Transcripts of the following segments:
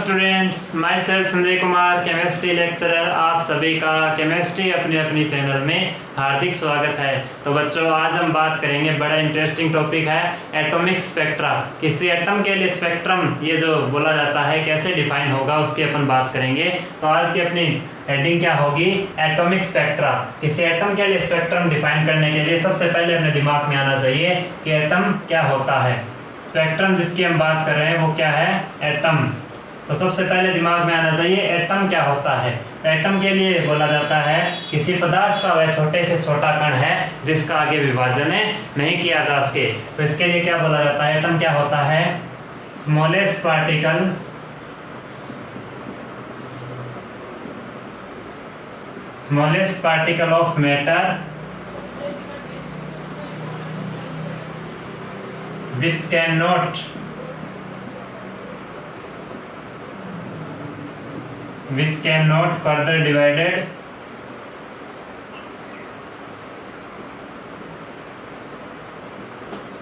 Students, my self Sanjay Kumar, chemistry lecturer, आप सभी का केमिस्ट्री अपने अपनी चैनल में हार्दिक स्वागत है। तो बच्चों, आज हम बात करेंगे, बड़ा इंटरेस्टिंग टॉपिक है एटॉमिक स्पेक्ट्रा। किसी एटम के लिए स्पेक्ट्रम ये जो बोला जाता है कैसे डिफाइन होगा उसकी अपन बात करेंगे। तो आज की अपनी हेडिंग क्या होगी? Atomic spectra. किसी एटम के लिए स्पेक्ट्रम डिफाइन करने के लिए सबसे पहले अपने दिमाग में आना चाहिए कि एटम क्या होता है। स्पेक्ट्रम जिसकी हम बात कर रहे हैं वो क्या है? एटम। तो सबसे पहले दिमाग में आना चाहिए एटम क्या होता है। एटम के लिए बोला जाता है किसी पदार्थ का वह छोटे से छोटा कण है जिसका आगे विभाजन नहीं किया जा सके। तो इसके लिए क्या बोला जाता है? एटम क्या होता है? Smallest particle of matter which cannot further divided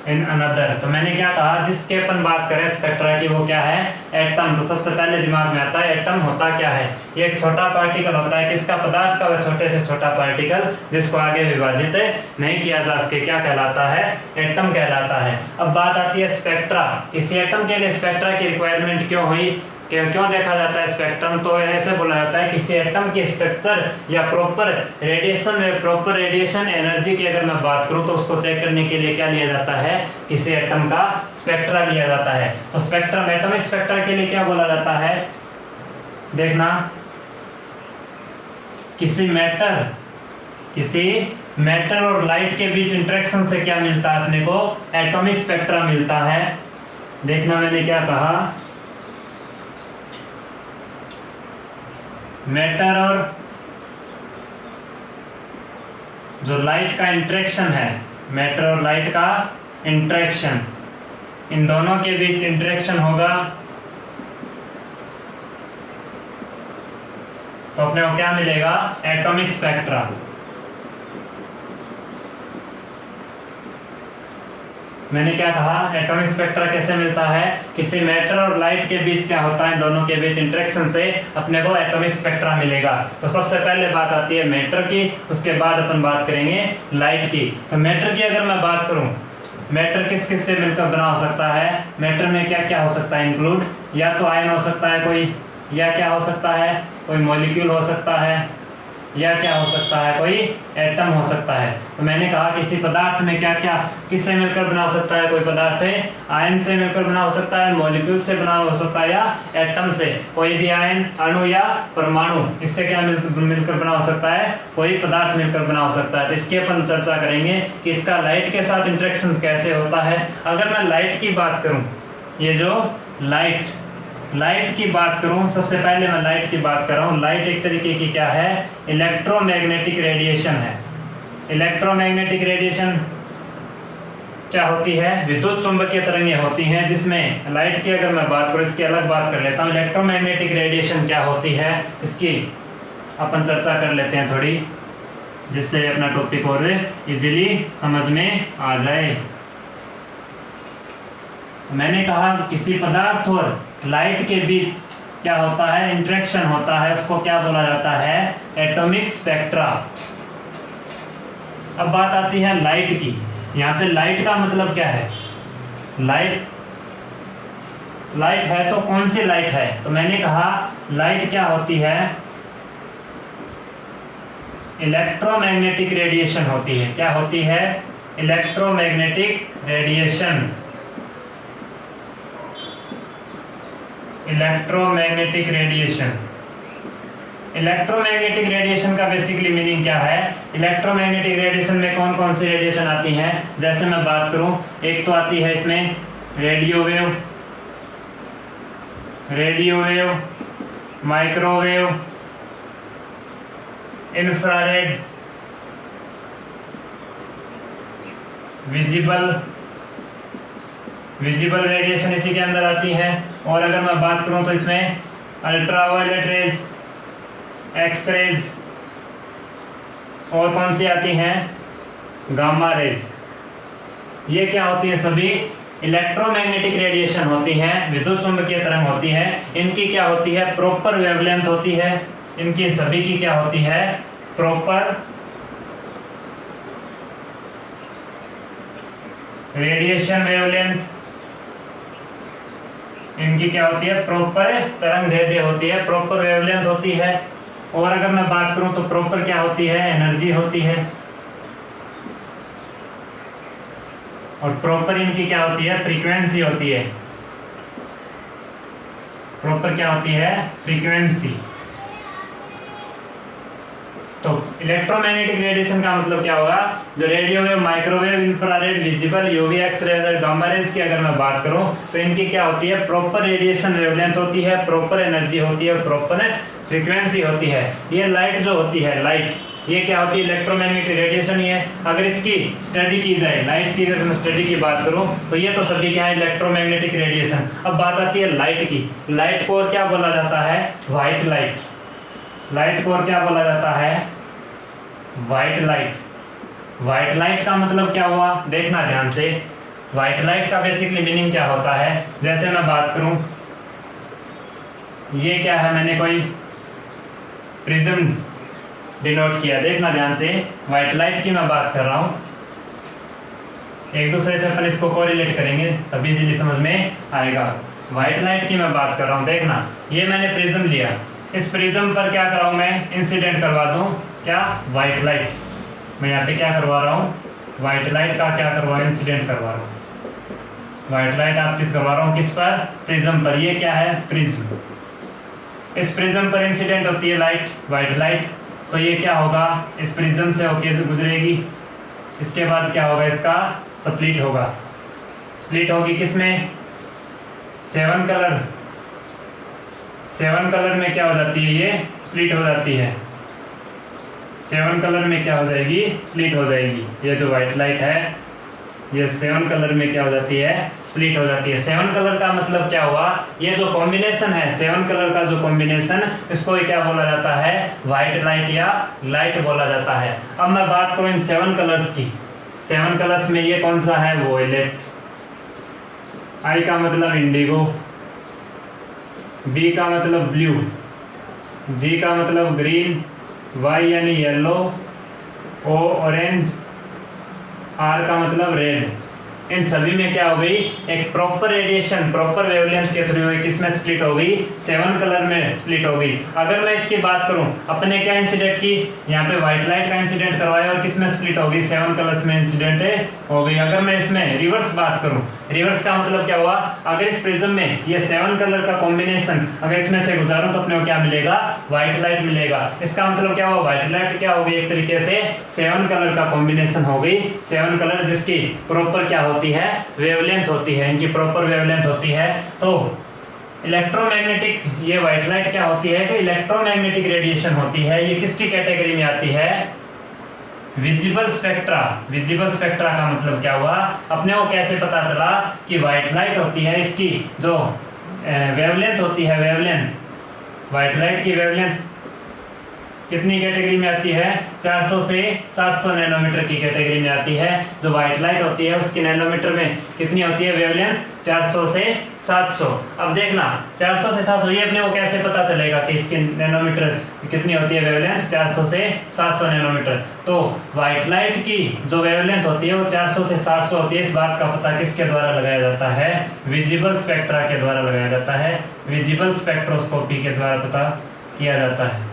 in another। तो मैंने क्या कहा, जिसके अपन बात करें स्पेक्ट्रा की वो क्या है? एटम। तो सबसे पहले दिमाग में आता है एटम होता क्या है? ये एक छोटा पार्टिकल होता है किसका? पदार्थ का वह छोटे से छोटा पार्टिकल जिसको आगे विभाजित नहीं किया जा सके। क्या कहलाता है? एटम कहलाता है। अब बात आती है स्पेक्ट्रा। किसी एटम के लिए स्पेक्ट्रा की रिक्वायरमेंट क्यों हुई, क्यों देखा जाता है स्पेक्ट्रम? तो ऐसे बोला जाता है किसी एटम की स्ट्रक्चर या प्रॉपर रेडिएशन एनर्जी की अगर मैं बात करूं तो उसको चेक करने के लिए क्या लिया जाता है? किसी एटम का स्पेक्ट्रा लिया जाता है। तो स्पेक्ट्रम, एटॉमिक स्पेक्ट्रा के लिए क्या बोला जाता है? देखना, किसी मैटर और लाइट के बीच इंटरेक्शन से क्या मिलता है अपने को? एटॉमिक स्पेक्ट्रा मिलता है। देखना मैंने क्या कहा, मैटर और जो लाइट का इंटरेक्शन है, मैटर और लाइट का इंटरेक्शन, इन दोनों के बीच इंटरेक्शन होगा तो अपने को क्या मिलेगा? Atomic spectra. मैंने क्या कहा? एटॉमिक स्पेक्ट्रा कैसे मिलता है? किसी मैटर और लाइट के बीच क्या होता है? दोनों के बीच इंटरेक्शन से अपने को एटॉमिक स्पेक्ट्रा मिलेगा। तो सबसे पहले बात आती है मैटर की, उसके बाद अपन बात करेंगे लाइट की। तो मैटर की अगर मैं बात करूं, मैटर किस किस से मिलकर बना हो सकता है? मैटर में क्या क्या हो सकता है इंक्लूड? या तो आयन हो सकता है कोई, या क्या हो सकता है? कोई मॉलिक्यूल हो सकता है, या क्या हो सकता है? कोई एटम हो सकता है। तो मैंने कहा किसी पदार्थ में क्या क्या किससे मिलकर बना हो सकता है? कोई पदार्थ है आयन से मिलकर बना हो सकता है, मॉलिक्यूल से बना हो सकता है, या एटम से। कोई भी आयन, अणु या परमाणु, इससे क्या मिलकर बना हो सकता है? कोई पदार्थ मिलकर बना हो सकता है। तो इसकी अपन चर्चा करेंगे कि इसका लाइट के साथ इंटरेक्शन कैसे होता है। अगर मैं लाइट की बात करूँ, ये जो लाइट की बात करूं, सबसे पहले मैं लाइट की बात कर रहा हूं। लाइट एक तरीके की क्या है? इलेक्ट्रोमैग्नेटिक रेडिएशन है। इलेक्ट्रोमैग्नेटिक रेडिएशन क्या होती है? विद्युत चुंबकीय तरंगें होती हैं, जिसमें लाइट की अगर मैं बात करूं, इसकी अलग बात कर लेता हूं। इलेक्ट्रोमैग्नेटिक रेडिएशन क्या होती है इसकी अपन चर्चा कर लेते हैं थोड़ी, जिससे अपना टॉपिक और इजीली समझ में आ जाए। मैंने कहा किसी पदार्थ और लाइट के बीच क्या होता है? इंटरेक्शन होता है, उसको क्या बोला जाता है? Atomic spectra. अब बात आती है लाइट की। यहाँ पे लाइट का मतलब क्या है? लाइट है तो कौन सी लाइट है? तो मैंने कहा लाइट क्या होती है? इलेक्ट्रोमैग्नेटिक रेडिएशन होती है। क्या होती है? Electromagnetic radiation. इलेक्ट्रोमैग्नेटिक रेडिएशन का बेसिकली मीनिंग क्या है? इलेक्ट्रोमैग्नेटिक रेडिएशन में कौन कौन सी रेडिएशन आती हैं? जैसे मैं बात करूं, एक तो आती है इसमें radio wave, microwave, infrared, visible radiation इसी के अंदर आती है। और अगर मैं बात करूं तो इसमें अल्ट्रावायलेट रेज, एक्सरेज, और कौन सी आती हैं? Gamma rays. ये क्या होती है? सभी इलेक्ट्रोमैग्नेटिक रेडिएशन होती है, विद्युत चुंबकीय तरंग होती है, इनकी क्या होती है, प्रॉपर वेवलेंथ होती है। इनकी सभी की क्या होती है, प्रॉपर रेडिएशन वेवलेंथ। इनकी क्या होती है, प्रॉपर तरंग दैर्ध्य होती है, प्रॉपर वेवलेंथ होती है। और अगर मैं बात करूं तो प्रॉपर क्या होती है, एनर्जी होती है। और प्रॉपर इनकी क्या होती है, फ्रीक्वेंसी होती है। प्रॉपर क्या होती है, फ्रीक्वेंसी। तो इलेक्ट्रोमैग्नेटिक रेडिएशन का मतलब क्या होगा, जो radio wave, microwave, infrared, visible, UV, x-ray, gamma rays की अगर मैं बात करूं तो इनकी क्या होती है, प्रॉपर रेडिएशन वेवलेंथ होती है, प्रॉपर एनर्जी होती है और प्रॉपर फ्रीक्वेंसी होती है। ये लाइट जो होती है, लाइट ये क्या होती है, इलेक्ट्रोमैग्नेटिक रेडिएशन ही है। अगर इसकी स्टडी की जाए, लाइट की अगर मैं स्टडी की बात करूं तो ये तो सभी क्या है, इलेक्ट्रोमैग्नेटिक रेडिएशन। अब बात आती है लाइट की। लाइट को और क्या बोला जाता है, व्हाइट लाइट। लाइट को और क्या बोला जाता है, व्हाइट लाइट। व्हाइट लाइट का मतलब क्या हुआ, देखना ध्यान से। व्हाइट लाइट का बेसिकली मीनिंग क्या होता है, जैसे मैं बात करूं, ये क्या है, मैंने कोई प्रिज्म डिनोट किया, देखना ध्यान से। व्हाइट लाइट की मैं बात कर रहा हूं, एक दूसरे से अपन इसको कोरिलेट करेंगे तभी इजीली समझ में आएगा। व्हाइट लाइट की मैं बात कर रहा हूं, देखना ये मैंने प्रिज्म लिया, इस प्रिज्म पर क्या कराऊं मैं, इंसिडेंट करवा दूं, क्या, व्हाइट लाइट। मैं यहाँ पे क्या करवा रहा हूँ, व्हाइट लाइट का क्या करवा, इंसिडेंट करवा रहा हूँ। व्हाइट लाइट आपतित करवा रहा हूँ किस पर, प्रिज्म पर। ये क्या है, प्रिज्म। इस प्रिज्म पर इंसिडेंट होती है लाइट, व्हाइट लाइट। तो ये क्या होगा, इस प्रिज्म से होके गुजरेगी, इसके बाद क्या होगा, इसका स्प्लिट होगा। स्प्लिट होगी किसमें, 7 कलर। 7 कलर में क्या हो जाती है, ये स्प्लिट हो जाती है। 7 कलर में क्या हो जाएगी, स्प्लिट हो जाएगी। ये जो व्हाइट लाइट है ये 7 कलर में क्या हो जाती है, स्प्लिट हो जाती है। 7 कलर का मतलब क्या हुआ, ये जो कॉम्बिनेशन है, 7 कलर का जो कॉम्बिनेशन, इसको क्या बोला जाता है, व्हाइट लाइट या लाइट बोला जाता है। अब मैं बात करूं इन 7 कलर्स की। 7 कलर्स में ये कौन सा है, वोयलेट। आई का मतलब इंडिगो, बी का मतलब ब्लू, जी का मतलब ग्रीन, वाई यानी येलो, ओ ऑरेंज, आर का मतलब रेड। इन सभी में क्या हो गई, एक प्रॉपर रेडिएशन, प्रॉपर वेवलेंथ के थ्रू किसमें स्प्लिट हो गई, 7 कलर में स्प्लिट हो गई। अगर मैं इसकी बात करूं, अपने क्या इंसिडेंट की, यहाँ पे व्हाइट लाइट का इंसिडेंट करवाया और किसमें स्प्लिट हो गई, 7 कलर्स में इंसिडेंट हो गई। अगर मैं इसमें रिवर्स बात करूं, रिवर्स का मतलब क्या हुआ, अगर इस प्रिज्म में ये 7 कलर का कॉम्बिनेशन अगर इसमें से गुजारूं तो अपने को क्या मिलेगा, व्हाइट लाइट मिलेगा। इसका मतलब क्या हुआ, व्हाइट लाइट क्या हो गई, एक तरीके से 7 कलर का कॉम्बिनेशन हो गई। 7 कलर जिसकी प्रॉपर क्या होती है, वेवलेंथ होती है, इनकी प्रॉपर वेवलेंथ होती है। तो इलेक्ट्रोमैग्नेटिक, ये व्हाइट लाइट क्या होती है कि इलेक्ट्रोमैग्नेटिक रेडिएशन होती है। ये किसकी कैटेगरी में आती है, विजिबल स्पेक्ट्रा। विजिबल स्पेक्ट्रा का मतलब क्या हुआ, अपने को कैसे पता चला कि व्हाइट लाइट होती है, इसकी जो वेवलेंथ होती है, वेवलेंथ, व्हाइट लाइट की वेवलेंथ कितनी कैटेगरी में आती है, 400 से 700 नैनोमीटर की कैटेगरी में आती है। जो व्हाइट लाइट होती है उसकी नैनोमीटर में कितनी होती है वेवलेंथ, 400 से 700। अब देखना 400 से 700, ये अपने को कैसे पता चलेगा कि इसकी नैनोमीटर कितनी होती है वेवलेंथ, 400 से 700 नैनोमीटर। तो व्हाइट लाइट की जो वेवलेंथ होती है वो 400 से 700 होती है। इस बात का पता किसके द्वारा लगाया जाता है, विजिबल स्पेक्ट्रा के द्वारा लगाया जाता है। विजिबल स्पेक्ट्रोस्कोपी के द्वारा पता किया जाता है।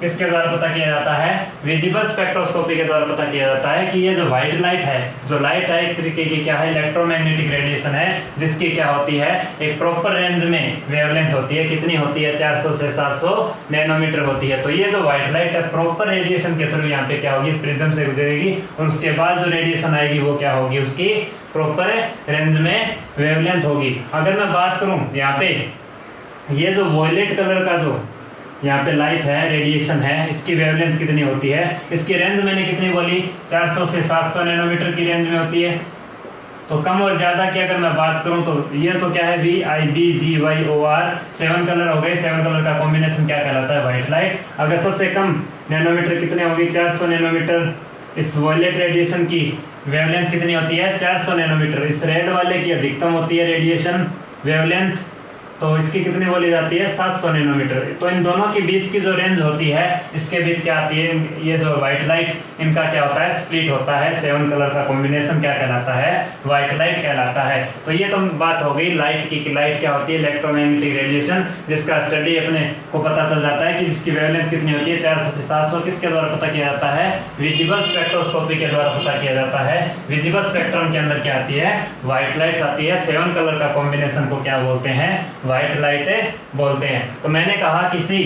किसके द्वारा पता किया जाता है, विजिबल स्पेक्ट्रोस्कोपी के द्वारा पता किया जाता है कि ये जो व्हाइट लाइट है, जो लाइट है एक तरीके की क्या है, इलेक्ट्रोमैग्नेटिक रेडिएशन है, जिसकी क्या होती है, एक प्रॉपर रेंज में वेवलेंथ होती है। कितनी होती है, 400 से 700 नैनोमीटर होती है। तो ये जो व्हाइट लाइट है प्रॉपर रेडिएशन के थ्रू यहाँ पे क्या होगी, प्रिज्म से गुजरेगी और उसके बाद जो रेडिएशन आएगी वो क्या होगी, उसकी प्रॉपर रेंज में वेवलेंथ होगी। अगर मैं बात करूँ यहाँ पे, ये जो वॉयलेट कलर का जो यहाँ पे लाइट है, रेडिएशन है, इसकी वेवलेंथ कितनी होती है, इसकी रेंज मैंने कितनी बोली, 400 से 700 नैनोमीटर की रेंज में होती है। तो कम और ज़्यादा की अगर मैं बात करूँ तो ये तो क्या है, VIBGYOR 7 कलर हो गए। 7 कलर का कॉम्बिनेशन क्या कहलाता है, व्हाइट लाइट। अगर सबसे कम नैनोमीटर कितने होगी, 400 नैनोमीटर इस वॉयलेट रेडिएशन की वेवलेंथ कितनी होती है 400 नैनोमीटर। इस रेड वाले की अधिकतम होती है रेडिएशन वेवलेंथ, तो इसकी कितनी बोली जाती है 700 नैनोमीटर। तो इन दोनों के बीच की जो रेंज होती है इसके बीच क्या आती है, ये जो व्हाइट लाइट इनका क्या होता है स्प्लिट होता है, 7 कलर का कॉम्बिनेशन क्या कहलाता है व्हाइट लाइट कहलाता है। तो ये तो बात हो गई लाइट की कि लाइट क्या होती है इलेक्ट्रोमैग्नेटिक रेडिएशन, जिसका स्टडी अपने को पता चल जाता है कि जिसकी वेवलेंथ कितनी होती है 400 से 700 किसके द्वारा पता किया जाता है विजिबल स्पेक्ट्रोस्कोपी के द्वारा पता किया जाता है। विजिबल स्पेक्ट्रम के अंदर क्या आती है व्हाइट लाइट्स आती है, 7 कलर का कॉम्बिनेशन को क्या बोलते हैं व्हाइट लाइट बोलते हैं। तो मैंने कहा किसी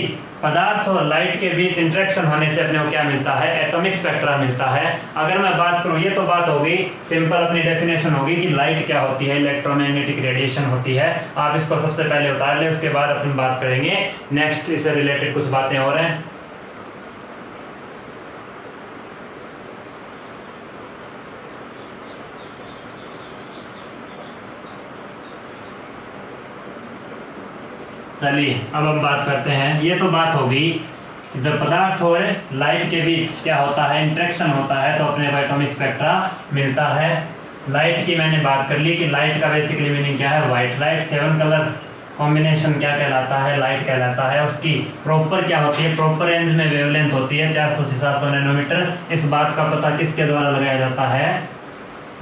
पदार्थ और लाइट के बीच इंटरेक्शन होने से अपने को क्या मिलता है एटॉमिक स्पेक्ट्रा मिलता है। अगर मैं बात करूं, ये तो बात होगी सिंपल, अपनी डेफिनेशन होगी कि लाइट क्या होती है इलेक्ट्रोमैग्नेटिक रेडिएशन होती है। आप इसको सबसे पहले उतार ले, उसके बाद अपन बात करेंगे नेक्स्ट इससे रिलेटेड कुछ बातें और हैं। चलिए अब हम बात करते हैं, ये तो बात होगी जब पदार्थ और लाइट के बीच क्या होता है इंटरेक्शन होता है तो अपने को एटॉमिक स्पेक्ट्रा मिलता है। लाइट की मैंने बात कर ली कि लाइट का बेसिकली मीनिंग क्या है व्हाइट लाइट, 7 कलर कॉम्बिनेशन क्या कहलाता है लाइट कहलाता है। उसकी प्रॉपर क्या होती है, प्रॉपर रेंज में वेवलेंथ होती है 400 से 700 नैनोमीटर। इस बात का पता किसके द्वारा लगाया जाता है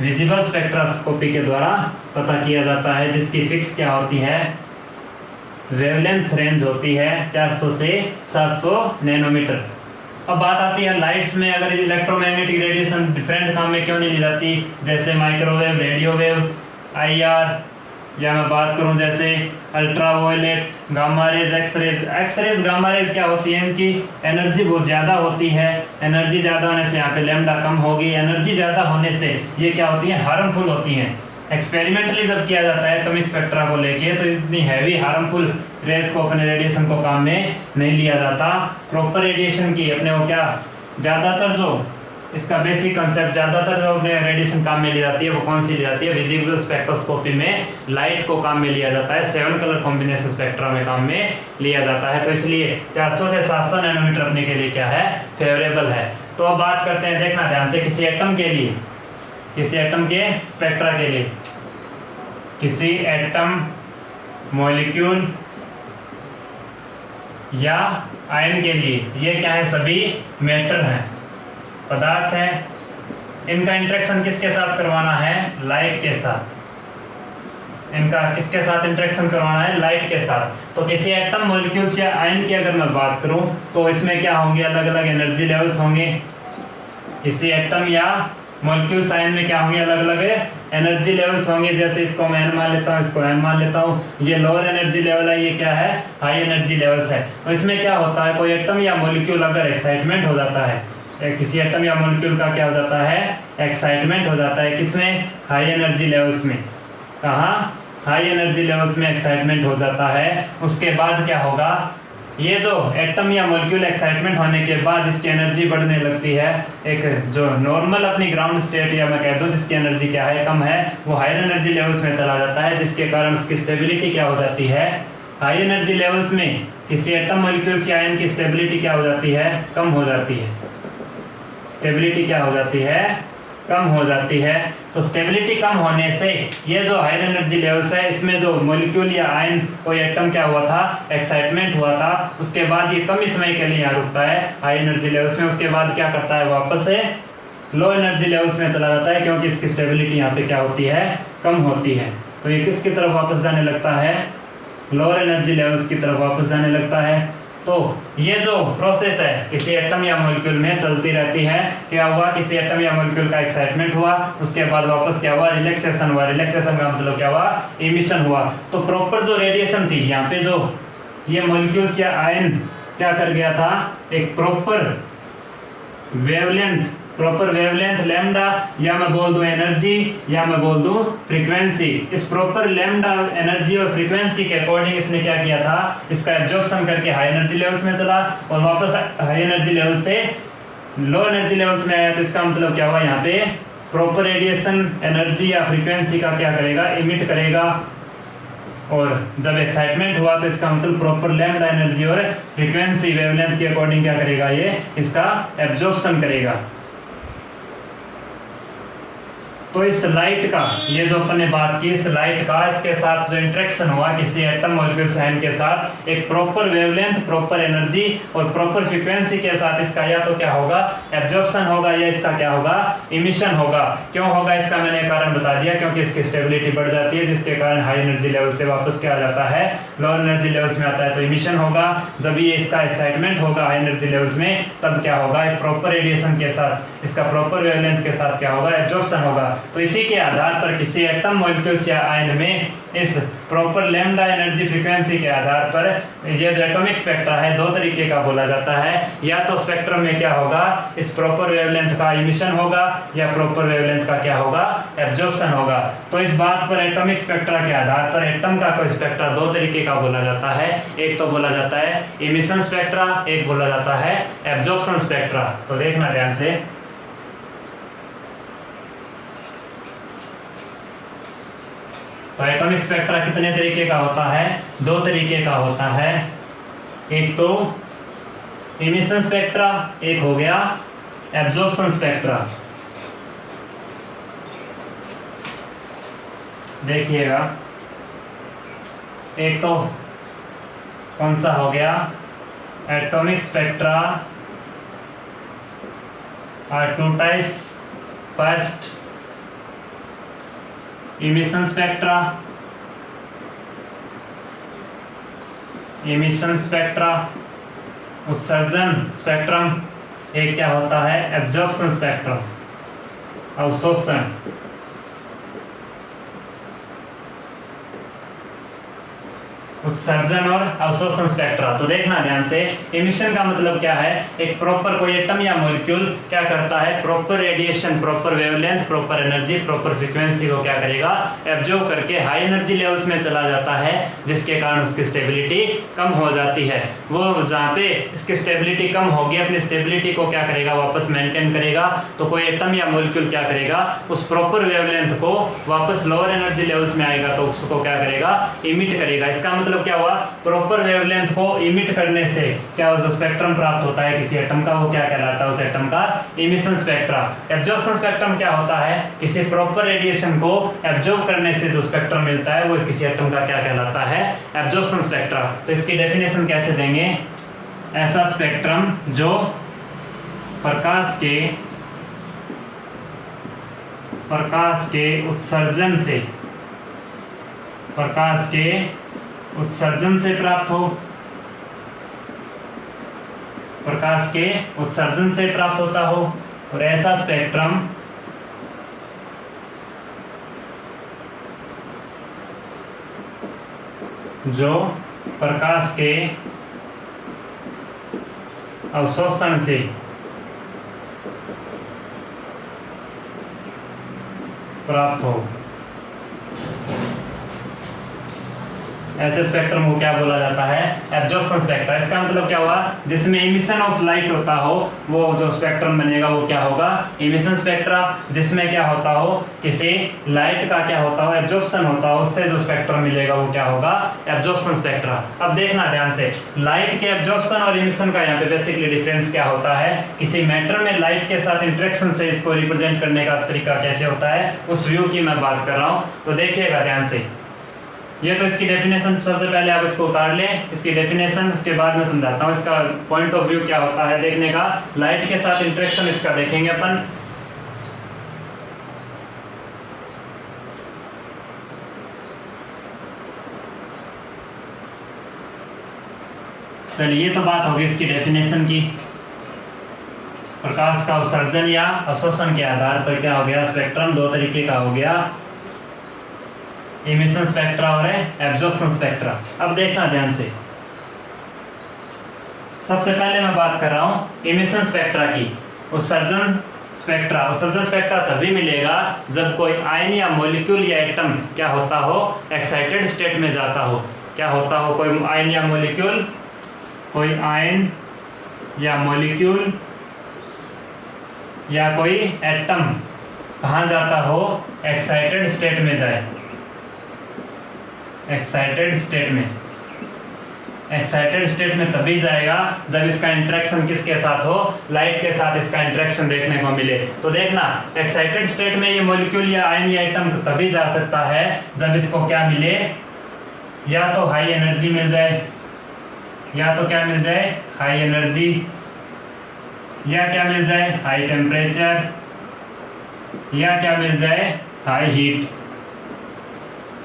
विजिबल स्पेक्ट्रोस्कोपी के द्वारा पता किया जाता है, जिसकी फिक्स क्या होती है वेवलेंथ रेंज होती है 400 से 700 नैनोमीटर। अब बात आती है लाइट्स में, अगर इलेक्ट्रोमैग्नेटिक रेडिएशन डिफरेंट काम में क्यों नहीं ली जाती, जैसे माइक्रोवेव, रेडियो वेव, IR, या मैं बात करूं जैसे ultraviolet, gamma rays, x-rays gamma rays क्या होती है इनकी एनर्जी बहुत ज़्यादा होती है। एनर्जी ज़्यादा होने से यहाँ पे लैम्डा कम होगी, एनर्जी ज़्यादा होने से ये क्या होती है हार्मफुल होती हैं। एक्सपेरिमेंटली जब किया जाता है एटॉमिक स्पेक्ट्रा को लेके तो इतनी हैवी हार्मफुल रेज को अपने रेडिएशन को काम में नहीं लिया जाता। प्रॉपर रेडिएशन की अपने को क्या ज़्यादातर जो इसका बेसिक कंसेप्ट ज़्यादातर जो अपने रेडिएशन काम में ली जाती है वो कौन सी ली जाती है विजिबल स्पेक्ट्रोस्कोपी में लाइट को काम में लिया जाता है, 7 कलर कॉम्बिनेशन स्पेक्ट्रा में काम में लिया जाता है। तो इसलिए 400 से 700 नैनोमीटर अपने के लिए क्या है फेवरेबल है। तो अब बात करते हैं, देखना ध्यान से, किसी एटम के लिए, किसी एटम के स्पेक्ट्रा के लिए, किसी एटम मॉलिक्यूल या आयन के लिए, ये क्या है सभी मैटर हैं, पदार्थ हैं। इनका इंटरेक्शन किसके साथ करवाना है लाइट के साथ। इनका किसके साथ इंटरेक्शन करवाना है लाइट के साथ। तो किसी एटम मॉलिक्यूल्स या आयन की अगर मैं बात करूं तो इसमें क्या होंगे अलग अलग एनर्जी लेवल्स होंगे। किसी एटम या मॉलिक्यूल्स आयन में क्या होंगे अलग अलग एनर्जी लेवल्स होंगे। जैसे इसको मैं N मान लेता हूँ, इसको M मान लेता हूँ। ये लोअर एनर्जी लेवल है, ये क्या है हाई एनर्जी लेवल्स है। तो इसमें क्या होता है कोई एटम या मॉलिक्यूल अगर एक्साइटमेंट हो जाता है, किसी एटम या मॉलिक्यूल का क्या हो जाता है एक्साइटमेंट हो जाता है, किसमें हाई एनर्जी लेवल्स में। कहाँ हाई एनर्जी लेवल्स में एक्साइटमेंट हो जाता है। उसके बाद क्या होगा, ये जो एटम या मॉलिक्यूल एक्साइटमेंट होने के बाद इसकी एनर्जी बढ़ने लगती है। एक जो नॉर्मल अपनी ग्राउंड स्टेट या मैं कह दूँ जिसकी एनर्जी क्या है कम है, वो हायर एनर्जी लेवल्स में चला जाता है, जिसके कारण उसकी स्टेबिलिटी क्या हो जाती है हाई एनर्जी लेवल्स में किसी एटम मॉलिक्यूल्स या आयन की स्टेबिलिटी क्या हो जाती है कम हो जाती है। स्टेबिलिटी क्या हो जाती है कम हो जाती है। तो स्टेबिलिटी कम होने से ये जो हायर एनर्जी लेवल्स है इसमें जो मॉलिक्यूल या आयन कोई एटम क्या हुआ था एक्साइटमेंट हुआ था, उसके बाद ये कम समय के लिए यहाँ रुकता है हाई एनर्जी लेवल्स में। उसके बाद क्या करता है वापस से लो एनर्जी लेवल्स में चला जाता है, क्योंकि इसकी स्टेबिलिटी यहाँ पे क्या होती है कम होती है। तो ये किसकी तरफ वापस जाने लगता है लोअर एनर्जी लेवल्स की तरफ वापस जाने लगता है। तो ये जो प्रोसेस है किसी एटम या मॉलिक्यूल में चलती रहती है। क्या हुआ किसी एटम या मॉलिक्यूल का एक्साइटमेंट हुआ, उसके बाद वापस क्या हुआ रिलैक्सेशन हुआ। रिलैक्सेशन का मतलब क्या हुआ इमिशन हुआ। तो प्रॉपर जो रेडिएशन थी यहाँ पे जो ये मॉलिक्यूल्स या आयन क्या कर गया था एक प्रॉपर वेवलेंथ लैम्डा या मैं बोल दूं एनर्जी या मैं बोल दूं फ्रीक्वेंसी, इस प्रॉपर लैम्डा एनर्जी और फ्रीक्वेंसी के अकॉर्डिंग इसने क्या किया था इसका एब्जॉर्प्शन करके हाई एनर्जी लेवल्स में चला और वापस हाई एनर्जी लेवल से लो एनर्जी लेवल्स में आया। तो इसका मतलब क्या हुआ यहाँ पे प्रॉपर रेडिएशन एनर्जी या फ्रीक्वेंसी का क्या करेगा इमिट करेगा, और जब एक्साइटमेंट हुआ तो इसका मतलब प्रॉपर लैम्डा एनर्जी और फ्रीक्वेंसी वेवलेंथ के अकॉर्डिंग क्या करेगा ये इसका एब्जॉर्प्शन करेगा। तो इस लाइट का, ये जो अपन ने बात की, इस लाइट का इसके साथ जो इंटरेक्शन हुआ किसी एटम मॉलिक्यूल्स आयन के साथ, एक प्रॉपर वेवलेंथ, प्रॉपर एनर्जी और प्रॉपर फ्रीक्वेंसी के साथ इसका या तो क्या होगा, एब्जॉर्प्शन होगा, या इसका क्या होगा, इमिशन होगा। क्यों होगा इसका मैंने कारण बता दिया, क्योंकि इसकी स्टेबिलिटी बढ़ जाती है, जिसके कारण हाई एनर्जी लेवल से वापस क्या आ जाता है, लोअर एनर्जी लेवल्स में आता है, तो इमिशन होगा। जब ये इसका एक्साइटमेंट होगा हाई एनर्जी लेवल्स में, तब क्या होगा, एक प्रॉपर रेडिएशन के साथ, इसका प्रॉपर वेवलेंथ के साथ क्या होगा, एब्जॉर्प्शन होगा। तो इसी के आधार पर किसी एटम मॉलिक्यूल्स या आयन में इस प्रॉपर लैम्डा एनर्जी फ्रीक्वेंसी के आधार पर ये जो एटॉमिक स्पेक्ट्रा है दो तरीके का बोला जाता है। या तो स्पेक्ट्रम में क्या होगा, इस प्रॉपर वेवलेंथ का इमिशन होगा, या प्रॉपर वेवलेंथ का क्या होगा, एब्जॉर्प्शन होगा। तो इस बात पर एटॉमिक स्पेक्ट्रा के आधार पर एटम का कोई स्पेक्ट्रा दो तरीके का बोला जाता है। एक तो बोला जाता है इमिशन स्पेक्ट्रा, एक बोला जाता है एब्जॉर्प्शन स्पेक्ट्रा। तो देखना ध्यान से, तो एटॉमिक स्पेक्ट्रा कितने तरीके का होता है, दो तरीके का होता है। एक तो इमिशन स्पेक्ट्रा, एक हो गया एब्जॉर्प्शन स्पेक्ट्रा। देखिएगा, एक तो कौन सा हो गया, atomic spectra are two types. First emission spectra, emission spectra उत्सर्जन स्पेक्ट्रम। एक क्या होता है, एब्जॉर्प्शन स्पेक्ट्रम, अवशोषण। उत्सर्जन और अवशोषण स्पेक्ट्रा। तो देखना ध्यान से, इमिशन का मतलब क्या है, एक प्रॉपर कोई एटम या मॉलिक्यूल क्या करता है, proper radiation, proper wavelength, proper energy, proper frequency को क्या करेगा, एब्जॉर्ब करके हाई एनर्जी लेवल्स में चला जाता है, जिसके कारण उसकी स्टेबिलिटी कम हो जाती है। वो जहाँ पे इसकी स्टेबिलिटी कम होगी, अपनी स्टेबिलिटी को क्या करेगा, वापस मेंटेन करेगा। तो कोई एटम या मॉलिक्यूल क्या करेगा, उस प्रॉपर वेवलेंथ को वापस लोअर एनर्जी लेवल्स में आएगा तो उसको क्या करेगा, इमिट करेगा। इसका मतलब क्या हुआ, प्रॉपर वेवलेंथ को इमिट करने से क्या जो स्पेक्ट्रम प्राप्त होता है किसी एटम का, वो क्या कहलाता है, उस एटम का इमिशन स्पेक्ट्रा। एब्जॉर्प्शन स्पेक्ट्रम क्या होता है, किसी प्रॉपर रेडिएशन को एब्जॉर्ब करने से जो स्पेक्ट्रम मिलता है वो किसी एटम का क्या कहलाता है, एब्जॉर्प्शन स्पेक्ट्रा। तो इसकी डेफिनेशन कैसे देंगे, ऐसा स्पेक्ट्रम जो प्रकाश के उत्सर्जन से, प्रकाश के उत्सर्जन से प्राप्त हो, प्रकाश के उत्सर्जन से प्राप्त होता हो। और ऐसा स्पेक्ट्रम जो प्रकाश के अवशोषण से प्राप्त हो, ऐसे स्पेक्ट्रम को क्या बोला जाता है, एब्जॉर्प्शन स्पेक्ट्रा। इसका मतलब क्या हुआ, जिसमें इमिशन ऑफ लाइट होता हो वो जो स्पेक्ट्रम बनेगा वो क्या होगा, इमिशन स्पेक्ट्रा। जिसमें क्या होता हो, किसी लाइट का क्या होता हो, एब्जॉर्प्शन होता हो, उससे जो स्पेक्ट्रम मिलेगा वो क्या होगा, एब्जॉर्प्शन स्पेक्ट्रा। अब देखना ध्यान से, लाइट के एब्जॉर्प्शन और इमिशन का यहाँ पे बेसिकली डिफरेंस क्या होता है, किसी मैटर में लाइट के साथ इंटरेक्शन से इसको रिप्रेजेंट करने का तरीका कैसे होता है, उस व्यू की मैं बात कर रहा हूँ। तो देखिएगा ध्यान से, ये तो इसकी डेफिनेशन, सबसे पहले आप इसको उतार लें, इसकी डेफिनेशन, उसके बाद मैं समझाता हूँ इसका पॉइंट ऑफ व्यू क्या होता है देखने का। लाइट के साथ इंटरेक्शन इसका देखेंगे अपन। चलिए, ये तो बात होगी इसकी डेफिनेशन की। प्रकाश का उत्सर्जन या अवशोषण के आधार पर क्या हो गया, स्पेक्ट्रम दो तरीके का हो गया, इमिशन स्पेक्ट्रा और एब्जॉर्प्शन स्पेक्ट्रा। अब देखना ध्यान से, सबसे पहले मैं बात कर रहा हूं इमिशन स्पेक्ट्रा की। उत्सर्जन स्पेक्ट्रा, उत्सर्जन स्पेक्ट्रा तभी मिलेगा जब कोई आयन या मॉलिक्यूल या एटम क्या होता हो, एक्साइटेड स्टेट में जाता हो। क्या होता हो, कोई आयन या मॉलिक्यूल, कोई आयन या मॉलिक्यूल या कोई एटम कहाँ जाता हो, एक्साइटेड स्टेट में जाए, एक्साइटेड स्टेट में। एक्साइटेड स्टेट में तभी जाएगा जब इसका इंटरेक्शन किसके साथ हो, लाइट के साथ इसका इंटरेक्शन देखने को मिले। तो देखना एक्साइटेड स्टेट में ये मॉलिक्यूल या आयन या एटम तभी जा सकता है जब इसको क्या मिले, या तो हाई एनर्जी मिल जाए, या तो क्या मिल जाए, हाई एनर्जी, या क्या मिल जाए, हाई टेम्परेचर, या क्या मिल जाए, high heat.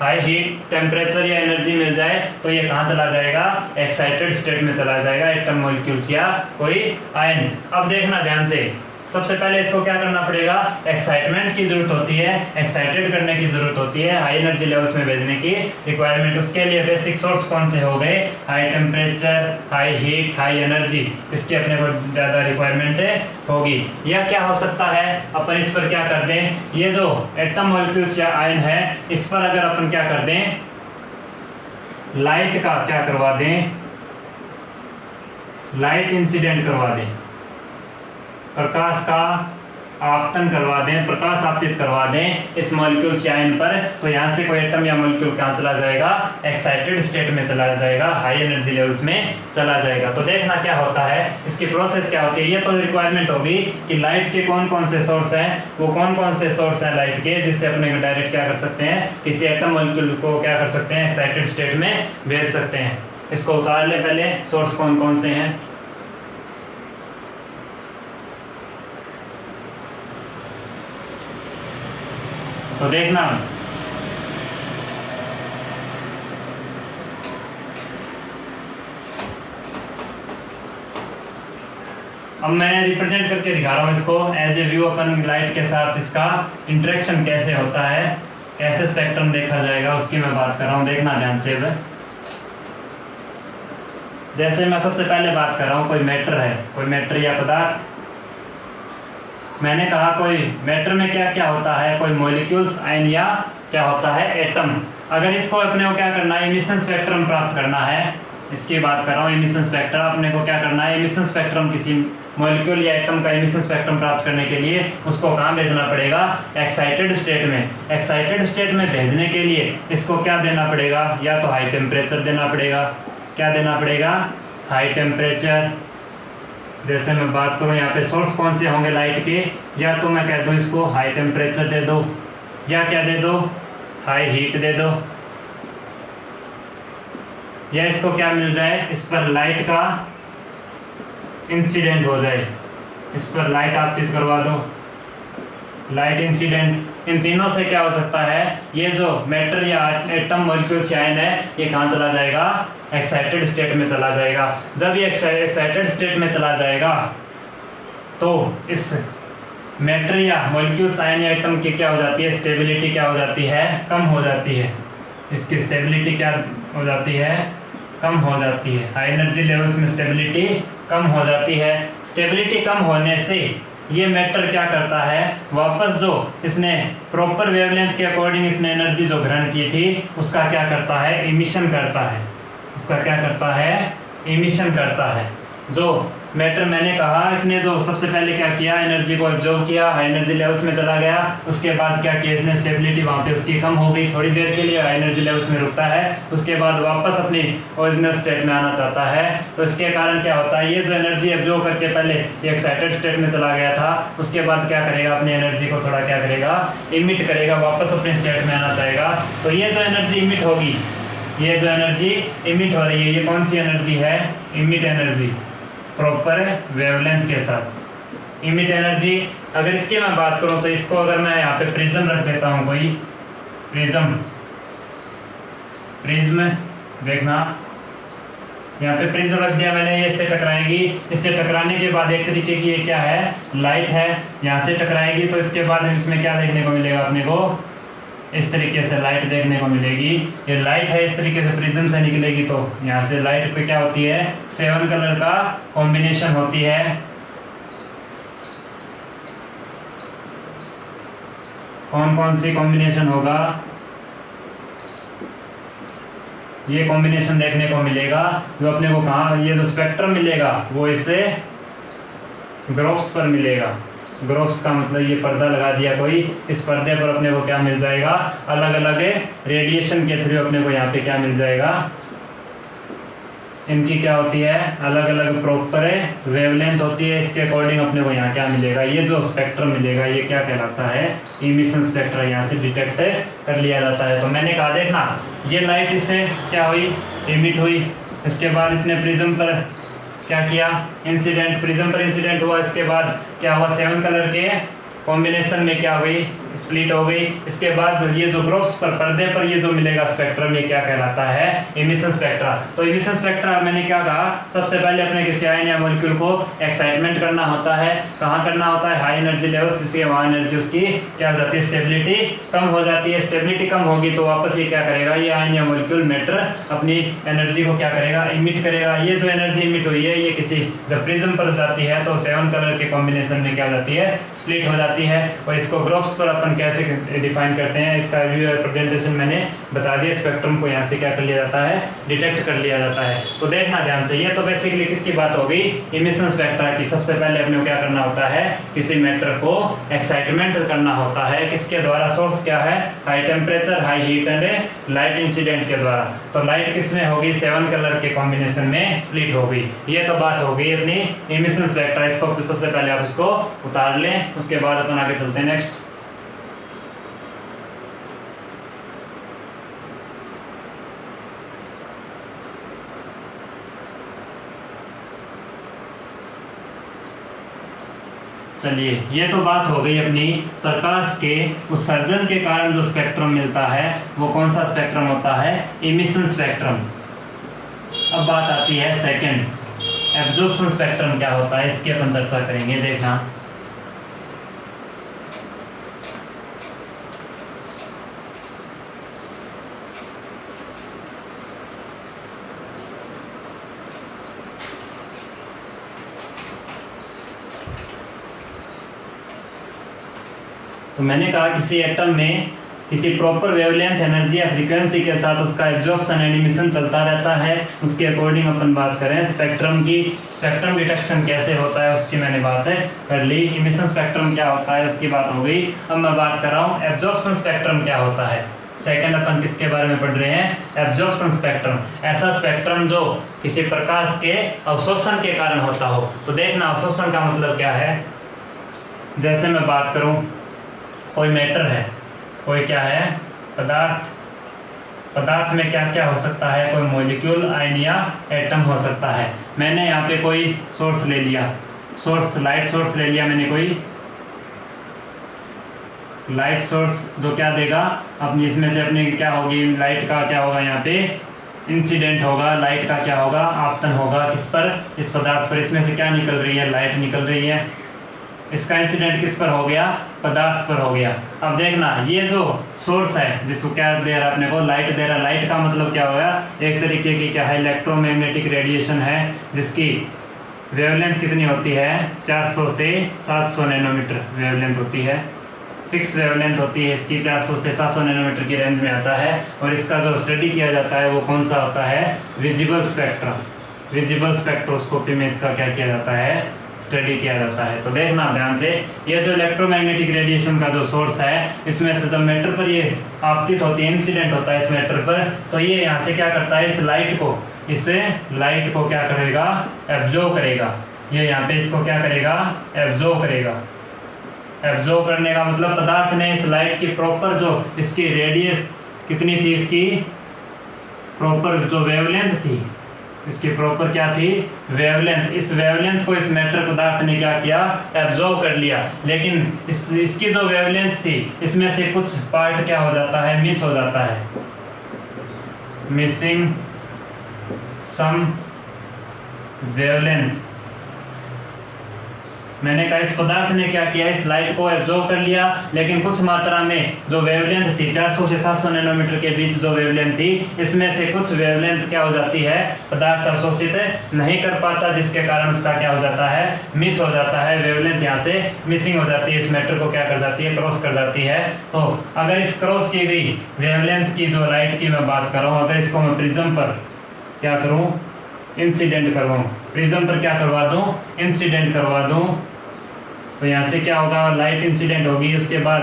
High heat temperature या एनर्जी मिल जाए तो ये कहाँ चला जाएगा, एक्साइटेड स्टेट में चला जाएगा, एटम मॉलिक्यूल्स या कोई आयन। अब देखना ध्यान से, सबसे पहले इसको क्या करना पड़ेगा, एक्साइटमेंट की जरूरत होती है, एक्साइटेड करने की जरूरत होती है, हाई एनर्जी लेवल्स में भेजने की रिक्वायरमेंट। उसके लिए बेसिक सोर्स कौन से हो गए, high temperature, high heat, high energy, इसकी अपने को ज़्यादा रिक्वायरमेंट होगी। या क्या हो सकता है, अपन इस पर क्या कर दें, ये जो एटम मॉलिक्यूल्स या आयन है इस पर अगर अपन क्या कर दें, लाइट का क्या करवा दें, लाइट इंसिडेंट करवा दें, प्रकाश का आपतन करवा दें, प्रकाश आपतित करवा दें इस मॉलिक्यूल्स या आयन पर, तो यहाँ से कोई एटम या मॉलिक्यूल कहाँ चला जाएगा, एक्साइटेड स्टेट में चला जाएगा, हाई एनर्जी लेवल्स में चला जाएगा। तो देखना क्या होता है, इसकी प्रोसेस क्या होती है। ये तो रिक्वायरमेंट होगी कि लाइट के कौन कौन से सोर्स हैं, वो कौन कौन से सोर्स हैं लाइट के, जिससे अपने डायरेक्ट क्या कर सकते हैं, किसी एटम मॉलिक्यूल को क्या कर सकते हैं, एक्साइटेड स्टेट में भेज सकते हैं। इसको उतार ले पहले, सोर्स कौन कौन से हैं। तो देखना अब मैं रिप्रेजेंट करके दिखा रहा हूँ इसको एज ए व्यू अपन लाइट के साथ इसका इंटरेक्शन कैसे होता है, कैसे स्पेक्ट्रम देखा जाएगा उसकी मैं बात कर रहा हूँ। देखना ध्यान से। जैसे मैं सबसे पहले बात कर रहा हूँ, कोई मैटर है, कोई मैटर या पदार्थ। मैंने कहा कोई मैटर में क्या क्या होता है, कोई मॉलिक्यूल्स, आयन या क्या होता है, एटम। अगर इसको अपने को क्या करना है, एमिशन स्पेक्ट्रम प्राप्त करना है, इसकी बात कर रहा हूँ एमिशन स्पेक्ट्रम। अपने को क्या करना है, एमिशन स्पेक्ट्रम, किसी मॉलिक्यूल या एटम का एमिशन स्पेक्ट्रम प्राप्त करने के लिए उसको कहाँ भेजना पड़ेगा, एक्साइटेड स्टेट में। एक्साइटेड स्टेट में भेजने के लिए इसको क्या देना पड़ेगा, या तो हाई टेम्परेचर देना पड़ेगा। क्या देना पड़ेगा, हाई टेम्परेचर। जैसे मैं बात करूँ यहाँ पे सोर्स कौन से होंगे लाइट के, या तो मैं कह दूँ इसको हाई टेम्परेचर दे दो, या क्या दे दो, हाई हीट दे दो, या इसको क्या मिल जाए, इस पर लाइट का इंसिडेंट हो जाए, इस पर लाइट आपतित करवा दो, लाइट इंसिडेंट। इन तीनों से क्या हो सकता है, ये जो मैटर या एटम मॉलिक्यूल्स या आयन है ये कहाँ चला जाएगा, एक्साइटेड स्टेट में चला जाएगा। जब ये एक्साइटेड स्टेट में चला जाएगा तो इस मैटर या मॉलिक्यूल्स, आयन या एटम की क्या हो जाती है, स्टेबिलिटी क्या हो जाती है, कम हो जाती है। इसकी स्टेबिलिटी क्या हो जाती है, कम हो जाती है। हाई एनर्जी लेवल्स में स्टेबिलिटी कम हो जाती है। स्टेबिलिटी कम होने से ये मैटर क्या करता है, वापस जो इसने प्रॉपर वेवलेंथ के अकॉर्डिंग इसने एनर्जी जो ग्रहण की थी उसका क्या करता है, इमिशन करता है। उसका क्या करता है, इमिशन करता है। जो मैटर मैंने कहा, इसने जो सबसे पहले क्या किया, एनर्जी को एब्जॉर्ब किया, हाई एनर्जी लेवल्स में चला गया। उसके बाद क्या किया इसने, स्टेबिलिटी वहाँ पे उसकी कम हो गई, थोड़ी देर के लिए हाई एनर्जी लेवल्स में रुकता है, उसके बाद वापस अपनी ओरिजिनल स्टेट में आना चाहता है। तो इसके कारण क्या होता है, ये जो एनर्जी एब्जॉर्ब करके पहले ये एक्साइटेड स्टेट में चला गया था, उसके बाद क्या करेगा, अपनी एनर्जी को थोड़ा क्या करेगा, इमिट करेगा, वापस अपने स्टेट में आना चाहेगा। तो ये जो एनर्जी इमिट होगी, ये जो एनर्जी इमिट हो रही है, ये कौन सी एनर्जी है, इमिट एनर्जी, प्रॉपर वेवलेंथ के साथ इमिट एनर्जी। अगर इसकी मैं बात करूं तो इसको अगर मैं यहाँ पे प्रिज्म रख देता हूँ, कोई प्रिज्म देखना, यहाँ पे प्रिज्म रख दिया मैंने, ये इससे टकराएगी। इससे टकराने के बाद एक तरीके की ये क्या है, लाइट है, यहाँ से टकराएगी। तो इसके बाद इसमें क्या देखने को मिलेगा, अपने को इस तरीके से लाइट देखने को मिलेगी। ये लाइट है, इस तरीके से प्रिज्म से निकलेगी। तो यहाँ से लाइट पे क्या होती है, 7 कलर का कॉम्बिनेशन होती है। कौन कौन सी कॉम्बिनेशन होगा, ये कॉम्बिनेशन देखने को मिलेगा। जो अपने को कहाँ, ये जो स्पेक्ट्रम मिलेगा वो इससे ग्रुप्स पर मिलेगा। ग्रुप्स का मतलब ये पर्दा लगा दिया कोई, इस पर्दे पर अपने को क्या मिल जाएगा, अलग अलग रेडिएशन के थ्रू अपने को यहाँ पे क्या मिल जाएगा, इनकी क्या होती है, अलग अलग प्रॉपर वेवलेंथ होती है। इसके अकॉर्डिंग अपने को यहाँ क्या मिलेगा, ये जो स्पेक्ट्रम मिलेगा ये क्या कहलाता है, इमिशन स्पेक्ट्रा, यहाँ से डिटेक्ट कर लिया जाता है। तो मैंने कहा देखना, ये लाइट इससे क्या हुई, इमिट हुई, इसके बाद इसने प्रिज्म पर क्या किया, इंसिडेंट, प्रिज्म पर इंसिडेंट हुआ, इसके बाद क्या हुआ, 7 कलर के कॉम्बिनेशन में क्या हुई, स्प्लिट हो गई। इसके बाद ये जो ग्रुप्स पर पर्दे पर ये जो मिलेगा स्पेक्ट्रम, ये क्या कहलाता है, इमिशन स्पेक्ट्रा। तो इमिशन स्पेक्ट्रा मैंने क्या कहा, सबसे पहले अपने किसी आयन या मॉलिक्यूल को एक्साइटमेंट करना होता है, कहाँ करना होता है, हाई एनर्जी लेवल, जिससे वहाँ एनर्जी उसकी क्या हो जाती है, स्टेबिलिटी कम हो जाती है। स्टेबिलिटी कम होगी तो वापस ये क्या करेगा, ये आयन या मॉलिक्यूल मैटर अपनी एनर्जी को क्या करेगा, इमिट करेगा। ये जो एनर्जी इमिट हुई है ये किसी जब प्रिज्म पर जाती है तो 7 कलर के कॉम्बिनेशन में क्या हो जाती है, स्प्लिट हो जाती है। और इसको ग्रुप्स पर अपन कैसे डिफाइन करते हैं, इसका व्यू प्रेजेंटेशन मैंने बता दिया। स्पेक्ट्रम को यहाँ से क्या कर लिया जाता है, डिटेक्ट कर लिया जाता है। तो देखना ध्यान से, ये तो बेसिकली किसकी बात हो गई, इमिशन स्पेक्ट्रा की। सबसे पहले अपने को क्या करना होता है, किसी मैटर को एक्साइटमेंट करना होता है, किसके द्वारा, सोर्स क्या है, high temperature, high heat and light incident के द्वारा। तो लाइट किसमें होगी, 7 कलर के कॉम्बिनेशन में स्प्लिट होगी। ये तो बात हो गई अपनी इमिशन स्पेक्ट्रा। इसको सबसे पहले आप इसको उतार लें, उसके बाद अपन आगे चलते हैं नेक्स्ट। चलिए, ये तो बात हो गई अपनी प्रकाश के उत्सर्जन के कारण जो स्पेक्ट्रम मिलता है वो कौन सा स्पेक्ट्रम होता है, इमिशन स्पेक्ट्रम। अब बात आती है सेकंड, एब्जॉर्प्शन स्पेक्ट्रम क्या होता है, इसकी अपन चर्चा करेंगे। देखना, तो मैंने कहा किसी एटम में किसी प्रॉपर वेवलेंथ, एनर्जी या फ्रीक्वेंसी के साथ उसका एब्जॉर्प्शन एंड इमिशन चलता रहता है। उसके अकॉर्डिंग अपन बात करें स्पेक्ट्रम की, स्पेक्ट्रम डिटेक्शन कैसे होता है उसकी मैंने बात कर ली। इमिशन स्पेक्ट्रम क्या होता है उसकी बात हो गई। अब मैं बात कर रहा हूँ एब्जॉर्प्शन स्पेक्ट्रम क्या होता है। सेकंड अपन किसके बारे में पढ़ रहे हैं, एब्जॉर्प्शन स्पेक्ट्रम। ऐसा स्पेक्ट्रम जो किसी प्रकाश के अवशोषण के कारण होता हो। तो देखना, अवशोषण का मतलब क्या है, जैसे मैं बात करूँ, कोई मैटर है, कोई क्या है, पदार्थ, पदार्थ में क्या क्या हो सकता है, कोई मॉलिक्यूल, आयन या एटम हो सकता है। मैंने यहाँ पे कोई सोर्स ले लिया, सोर्स, लाइट सोर्स ले लिया मैंने, कोई लाइट सोर्स जो क्या देगा, अपनी इसमें से अपनी क्या होगी, लाइट का क्या होगा, यहाँ पे इंसिडेंट होगा, लाइट का क्या होगा, आपतन होगा, किस पर, इस पदार्थ पर। इसमें से क्या निकल रही है, लाइट निकल रही है। इसका इंसिडेंट किस पर हो गया, पदार्थ पर हो गया। अब देखना, ये जो सोर्स है जिसको क्या दे रहा है अपने को, लाइट दे रहा है। लाइट का मतलब क्या होगा, एक तरीके की क्या है, इलेक्ट्रोमैग्नेटिक रेडिएशन है, जिसकी वेवलेंथ कितनी होती है, 400 से 700 नैनोमीटर वेवलेंथ होती है। फिक्स वेवलेंथ होती है इसकी, 400 से 700 नैनोमीटर की रेंज में आता है। और इसका जो स्टडी किया जाता है वो कौन सा होता है, विजिबल स्पेक्ट्रम। विजिबल स्पेक्ट्रोस्कोपी में इसका क्या किया जाता है, स्टडी किया जाता है। तो देखना ध्यान से, ये जो इलेक्ट्रोमैग्नेटिक रेडिएशन का जो सोर्स है, इसमें से जब मैटर पर ये आपतित होती है, इंसिडेंट होता है इस मैटर पर, तो ये यहाँ से क्या करता है, इस लाइट को, इससे लाइट को क्या करेगा, एब्जॉर्ब करेगा। ये यहाँ पे इसको क्या करेगा, एब्जॉर्ब करेगा। एब्जॉर्ब करने का मतलब पदार्थ ने इस लाइट की प्रॉपर जो इसकी रेडियस कितनी थी, इसकी प्रॉपर जो वेवलेंथ थी, इसकी प्रॉपर क्या थी, वेवलेंथ। इस वेवलेंथ को इस मैटर पदार्थ ने क्या किया, एब्जॉर्ब कर लिया। लेकिन इसकी जो वेवलेंथ थी, इसमें से कुछ पार्ट क्या हो जाता है, मिस हो जाता है, मिसिंग सम वेवलेंथ। मैंने कहा इस पदार्थ ने क्या किया, इस लाइट को एब्जॉर्ब कर लिया, लेकिन कुछ मात्रा में जो वेवलेंथ थी, 400 से 700 नैनोमीटर के बीच जो वेवलेंथ थी, इसमें से कुछ वेवलेंथ क्या हो जाती है, पदार्थ अवशोषित नहीं कर पाता, जिसके कारण उसका क्या हो जाता है, मिस हो जाता है। वेवलेंथ यहाँ से मिसिंग हो जाती है, इस मैटर को क्या कर जाती है, क्रॉस कर जाती है। तो अगर इस क्रॉस की गई वेवलेंथ की जो लाइट की मैं बात कर रहा हूँ, अगर इसको मैं प्रिज्म पर क्या करूँ, इंसिडेंट करवाऊँ, प्रिज्म पर क्या करवा दूँ, इंसिडेंट करवा दूँ, तो यहाँ से क्या होगा, लाइट इंसिडेंट होगी, उसके बाद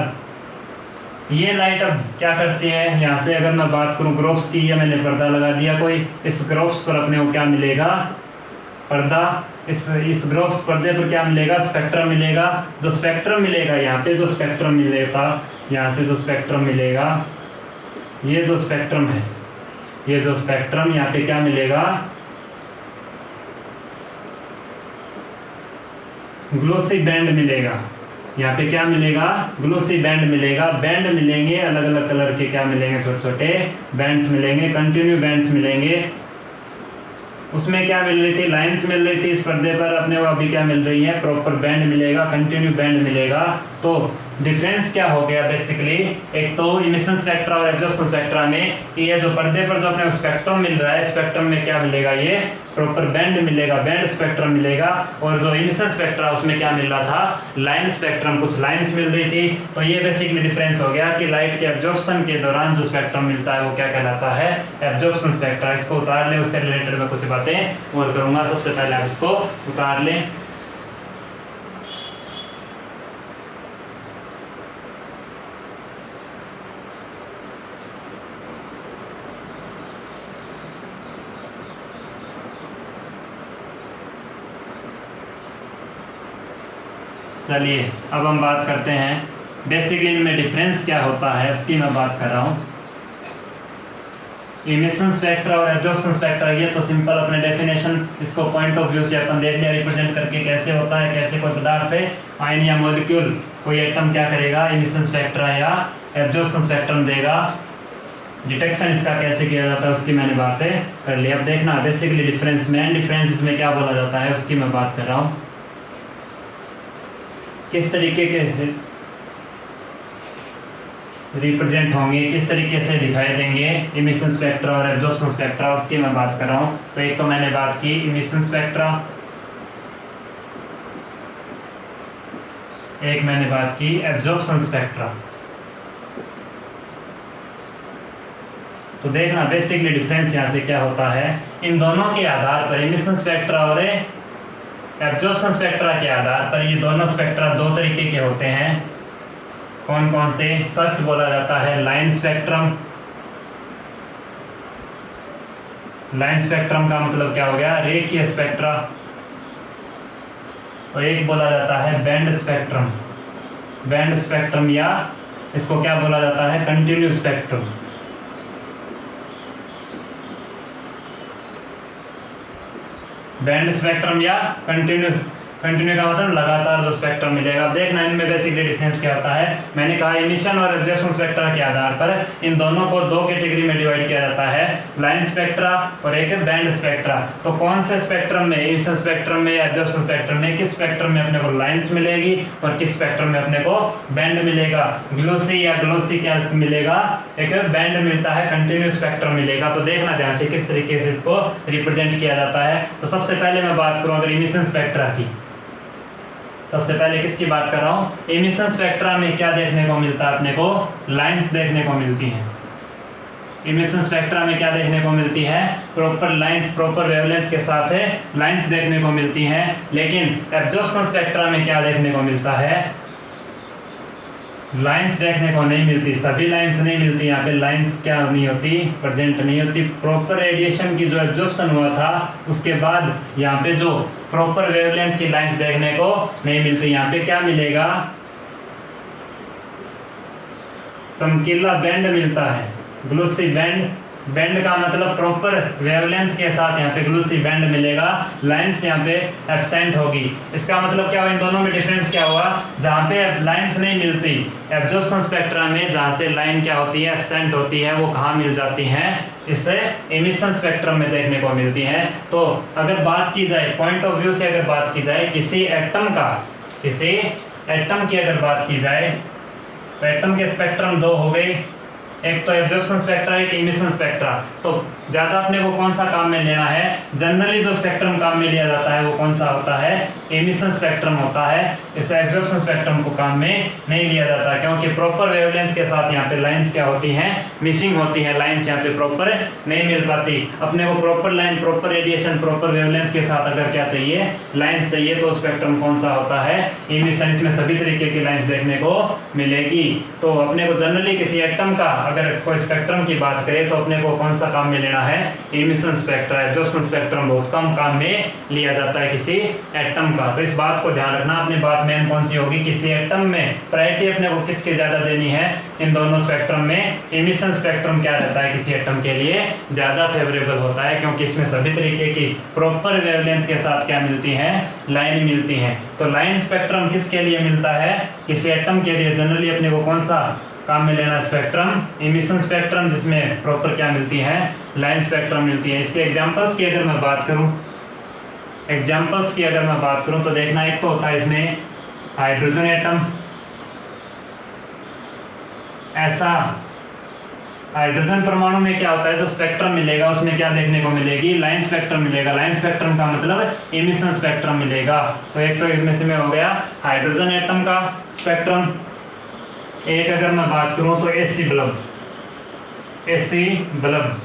ये लाइट अब क्या करती है, यहाँ से अगर मैं बात करूँ ग्रुप्स की, या मैंने पर्दा लगा दिया कोई, इस ग्रुप्स पर अपने को क्या मिलेगा, पर्दा, इस ग्रुप्स पर्दे पर क्या मिलेगा, स्पेक्ट्रम मिलेगा। जो स्पेक्ट्रम मिलेगा यहाँ पे, जो स्पेक्ट्रम मिलेगा यहाँ से, जो स्पेक्ट्रम मिलेगा, ये जो स्पेक्ट्रम है, ये जो स्पेक्ट्रम यहाँ पे क्या मिलेगा, ग्लोसी बैंड मिलेगा। यहाँ पे क्या मिलेगा, ग्लोसी बैंड मिलेगा। बैंड मिलेंगे अलग अलग कलर के, क्या मिलेंगे, छोटे छोटे बैंड्स मिलेंगे, कंटिन्यू बैंड्स मिलेंगे। उसमें क्या मिल रही थी, लाइंस मिल रही थी इस पर्दे पर, अपने को अभी क्या मिल रही है, प्रॉपर बैंड मिलेगा, कंटिन्यू बैंड मिलेगा। तो डिफरेंस क्या हो गया बेसिकली, एक तो इमिशन स्पेक्ट्रा और एब्जॉर्प्शन स्पेक्ट्रा में ये जो पर्दे पर जो अपने स्पेक्ट्रम मिल रहा है, स्पेक्ट्रम में क्या मिलेगा, ये प्रॉपर बैंड मिलेगा, बैंड स्पेक्ट्रम मिलेगा। और जो इमिशन स्पेक्ट्रा उसमें क्या मिल रहा था, लाइन स्पेक्ट्रम, कुछ लाइंस मिल रही थी। तो ये बेसिकली डिफरेंस हो गया कि लाइट के एब्जॉर्प्शन के दौरान जो स्पेक्ट्रम मिलता है वो क्या कहलाता है, एब्जॉर्प्शन स्पेक्ट्रा। इसको उतार ले, उससे रिलेटेड मैं कुछ बातें और करूंगा। सबसे पहले आप इसको उतार लें। चलिए अब हम बात करते हैं बेसिकली इनमें डिफरेंस क्या होता है, उसकी मैं बात कर रहा हूँ। इमिशन स्पेक्ट्रा और एब्जॉर्प्शन स्पेक्ट्रा, ये तो सिंपल अपने डेफिनेशन, इसको पॉइंट ऑफ व्यू से अपन देख लिया रिप्रेजेंट करके कैसे होता है, कैसे कोई पदार्थ है, आयन या मॉलिक्यूल, कोई एटम क्या करेगा, इमिशन स्पेक्ट्रा या एब्जॉर्प्शन स्पेक्ट्रम देगा। डिटेक्शन इसका कैसे किया जाता है उसकी मैंने बातें कर ली। अब देखना बेसिकली डिफरेंस में, डिफरेंस इसमें क्या बोला जाता है उसकी मैं बात कर रहा हूँ, किस तरीके के रिप्रेजेंट होंगे, किस तरीके से दिखाई देंगे इमिशन स्पेक्ट्रा और एब्जॉर्प्शन स्पेक्ट्रा, उसकी मैं बात कर रहा हूँ। तो एक तो मैंने बात की इमिशन स्पेक्ट्रा, एक मैंने बात की एब्जॉर्प्शन स्पेक्ट्रा। तो देखना बेसिकली डिफरेंस यहाँ से क्या होता है, इन दोनों के आधार पर, इमिशन स्पेक्ट्रा और एब्जॉर्प्शन स्पेक्ट्रा के आधार पर, ये दोनों स्पेक्ट्रा दो तरीके के होते हैं। कौन कौन से, फर्स्ट बोला जाता है लाइन स्पेक्ट्रम। लाइन स्पेक्ट्रम का मतलब क्या हो गया, रेखीय स्पेक्ट्रा। और एक बोला जाता है बैंड स्पेक्ट्रम। बैंड स्पेक्ट्रम या इसको क्या बोला जाता है, कंटिन्यू स्पेक्ट्रम। बैंड स्पेक्ट्रम या कंटिन्यू का मतलब लगातार जो स्पेक्ट्रम मिलेगा। अब देखना इनमें बेसिकली डिफरेंस क्या होता है। मैंने कहा इमिशन और एब्जॉर्प्शन स्पेक्ट्रा के आधार पर इन दोनों को दो कैटेगरी में डिवाइड किया जाता है, लाइन स्पेक्ट्रा और एक बैंड स्पेक्ट्रा। तो कौन से स्पेक्ट्रम में, इमिशन स्पेक्ट्रम में, एब्जॉर्प्शन स्पेक्ट्रम में, किस स्पेक्ट्रम में अपने को लाइन्स मिलेगी और किस स्पेक्ट्रम में अपने को बैंड मिलेगा। ग्लोसी या ग्लोसी क्या मिलेगा, एक बैंड मिलता है, कंटिन्यू स्पेक्ट्रम मिलेगा। तो देखना ध्यान से किस तरीके से इसको रिप्रेजेंट किया जाता है। तो सबसे पहले मैं बात करूँ अगर इमिशन स्पेक्ट्रा की, सबसे पहले किसकी बात कर रहा हूँ, इमिशन स्पेक्ट्रा में क्या देखने को मिलता है, अपने को लाइंस देखने को मिलती हैं। इमिशन स्पेक्ट्रा में क्या देखने को मिलती है, प्रॉपर लाइंस, प्रॉपर वेवलेंथ के साथ है लाइंस देखने को मिलती हैं। लेकिन एब्जॉर्प्शन स्पेक्ट्रा में क्या देखने को मिलता है, लाइंस देखने को नहीं मिलती, सभी लाइंस नहीं मिलती। यहाँ पे लाइंस क्या नहीं होती, प्रेजेंट नहीं होती। प्रॉपर रेडिएशन की जो एब्जॉर्प्शन हुआ था उसके बाद यहाँ पे जो प्रॉपर वेवलेंथ की लाइंस देखने को नहीं मिलती। यहाँ पे क्या मिलेगा, चमकीला बैंड मिलता है, ग्लोसी बैंड। बैंड का मतलब प्रॉपर वेवलेंथ के साथ यहाँ पे ग्लोसी बैंड मिलेगा, लाइंस यहाँ पे एब्सेंट होगी। इसका मतलब क्या हुआ, इन दोनों में डिफरेंस क्या हुआ, जहाँ पे लाइंस नहीं मिलती एब्जॉर्प्शन स्पेक्ट्रा में, जहाँ से लाइन क्या होती है, एब्सेंट होती है, वो कहाँ मिल जाती हैं, इससे इमिशन स्पेक्ट्रम में देखने को मिलती हैं। तो अगर बात की जाए पॉइंट ऑफ व्यू से, अगर बात की जाए किसी एटम का, किसी एटम की अगर बात की जाए तो एटम के स्पेक्ट्रम दो हो गए, एक तो एब्जॉर्प्शन स्पेक्ट्रा, एक इमिशन स्पेक्ट्रा। तो ज़्यादा अपने को कौन सा काम में लेना है, जनरली जो स्पेक्ट्रम काम में लिया जाता है वो कौन सा होता है, एमिशन स्पेक्ट्रम होता है। इस एब्जॉर्प्शन स्पेक्ट्रम को काम में नहीं लिया जाता क्योंकि प्रॉपर वेवलेंथ के साथ यहाँ पे लाइंस क्या होती हैं, मिसिंग होती है, लाइंस यहाँ पे प्रॉपर नहीं मिल पाती। अपने को proper line, proper radiation, proper wavelength के साथ अगर क्या चाहिए, लाइंस चाहिए, तो स्पेक्ट्रम कौन सा होता है, एमिशन। इसमें सभी तरीके की लाइंस देखने को मिलेगी। तो अपने को जनरली किसी एटम का अगर कोई स्पेक्ट्रम की बात करें तो अपने को कौन सा काम में लेना है, एमिशन स्पेक्ट्रा। एब्जॉर्प्शन स्पेक्ट्रम बहुत कम काम में लिया जाता है किसी एटम का। तो इस बात को ध्यान रखना। अपनी बात मेन कौन सी होगी, किसी एटम में प्रायोरिटी अपने को किसके ज्यादा देनी है, इन दोनों स्पेक्ट्रम में एमिशन स्पेक्ट्रम क्या रहता है, किसी एटम के लिए ज्यादा फेवरेबल होता है क्योंकि इसमें सभी तरीके की प्रॉपर वेवलेंथ के साथ क्या मिलती हैं, लाइन मिलती हैं। तो लाइन स्पेक्ट्रम किसके लिए मिलता है, किसी एटम के लिए। जनरली अपने को कौन सा काम में लेना, स्पेक्ट्रम एमिशन स्पेक्ट्रम, जिसमें प्रॉपर क्या मिलती है, लाइन स्पेक्ट्रम मिलती है। इसके एग्जांपल्स की अगर मैं बात करूं, एग्जांपल्स की अगर मैं बात करूं तो देखना, एक तो होता है इसमें हाइड्रोजन एटम। ऐसा हाइड्रोजन परमाणु में क्या होता है, जो स्पेक्ट्रम मिलेगा उसमें क्या देखने को मिलेगी, लाइन स्पेक्ट्रम मिलेगा। लाइन स्पेक्ट्रम का मतलब एमिशन स्पेक्ट्रम मिलेगा। तो एक तो इसमें से हो गया हाइड्रोजन एटम का स्पेक्ट्रम। एक अगर मैं बात करूं तो एसी बल्ब, एसी बल्ब,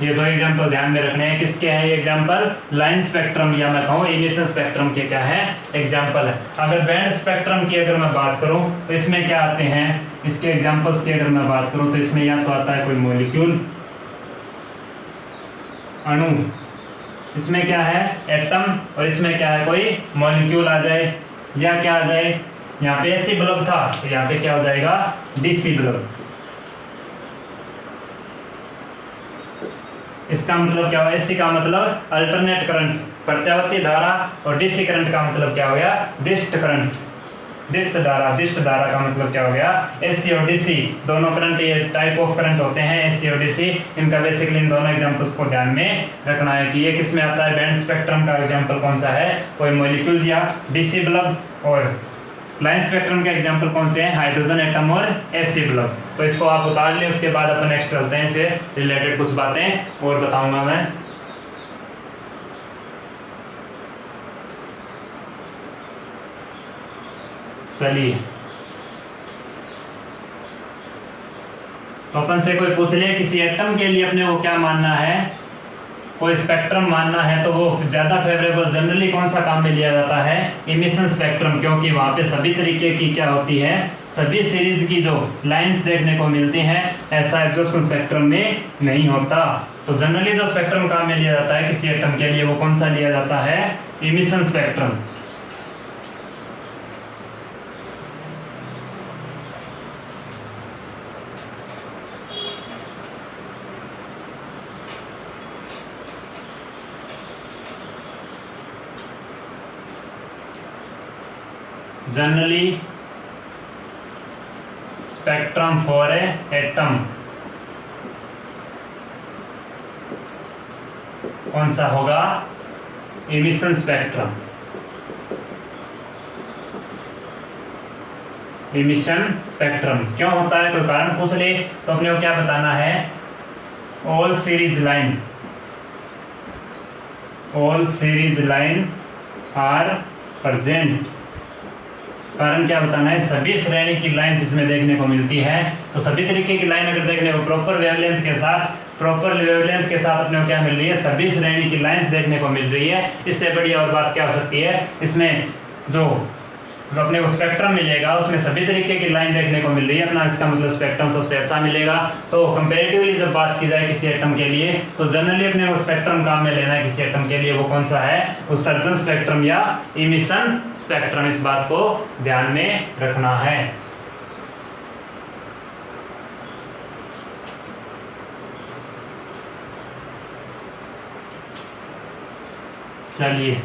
ये दो एग्जांपल ध्यान में रखने हैं। किसके हैं ये एग्जांपल, लाइन स्पेक्ट्रम या मैं कहूँ एमिशन स्पेक्ट्रम के क्या है, एग्जांपल है। अगर बैंड स्पेक्ट्रम की अगर मैं बात करूं तो इसमें क्या आते हैं, इसके एग्जांपल्स की अगर मैं बात करूं तो इसमें या तो आता है कोई मॉलिक्यूल, अणु, इसमें क्या है एटम, और इसमें क्या है कोई मॉलिक्यूल आ जाए, या क्या आ जाए, यहाँ पे एसी बल्ब था तो यहाँ पे क्या हो जाएगा, डीसी बल्ब। इसका मतलब क्या हुआ, एसी का मतलब अल्टरनेट करंट, प्रत्यावर्ती धारा, और डीसी करंट का मतलब क्या हो गया, डिस्ट करंट, डिस्ट धारा। डिस्ट धारा का मतलब क्या हो गया, एसी और डीसी दोनों करंट, ये टाइप ऑफ करंट होते हैं एसी और डीसी। इनका बेसिकली इन दोनों एग्जांपल्स को ध्यान में रखना है कि ये किस में आता है। बैंड स्पेक्ट्रम का एग्जांपल कौन सा है, कोई मॉलिक्यूल या डीसी बल्ब, और लाइन स्पेक्ट्रम के एग्जांपल कौन से हैं, हाइड्रोजन एटम और एसी बल्ब। तो इसको आप उतार लें, उसके बाद अपन नेक्स्ट चलते हैं, इससे रिलेटेड कुछ बातें और बताऊंगा मैं। चलिए, तो अपन से कोई पूछ ले किसी एटम के लिए अपने को क्या मानना है, कोई स्पेक्ट्रम मानना है, तो वो ज़्यादा फेवरेबल जनरली कौन सा काम में लिया जाता है, एमिशन स्पेक्ट्रम, क्योंकि वहाँ पे सभी तरीके की क्या होती है, सभी सीरीज की जो लाइंस देखने को मिलती हैं। ऐसा एब्जॉर्प्शन स्पेक्ट्रम में नहीं होता। तो जनरली जो स्पेक्ट्रम काम में लिया जाता है किसी एटम के लिए, वो कौन सा लिया जाता है, emission spectrum. Generally spectrum for a atom कौन सा होगा, एमिशन स्पेक्ट्रम। एमिशन स्पेक्ट्रम क्यों होता है, कोई कारण पूछ ले तो अपने को क्या बताना है, all series line, all series line are present. कारण क्या बताना है, सभी श्रेणी की लाइंस इसमें देखने को मिलती है। तो सभी तरीके की लाइन अगर देखने को प्रॉपर वेवलेंथ के साथ, प्रॉपर वेवलेंथ के साथ अपने को क्या मिल रही है, सभी श्रेणी की लाइंस देखने को मिल रही है। इससे बड़ी और बात क्या हो सकती है, इसमें जो अपने को स्पेक्ट्रम मिलेगा उसमें सभी तरीके की लाइन देखने को मिल रही है अपना, इसका मतलब स्पेक्ट्रम सबसे अच्छा मिलेगा। तो कंपैरेटिवली जब बात की जाए किसी एटम के लिए, तो जनरली अपने को स्पेक्ट्रम काम में लेना है किसी एटम के लिए, वो कौन सा है, उत्सर्जन स्पेक्ट्रम या इमिशन स्पेक्ट्रम। इस बात को ध्यान में रखना है। चलिए,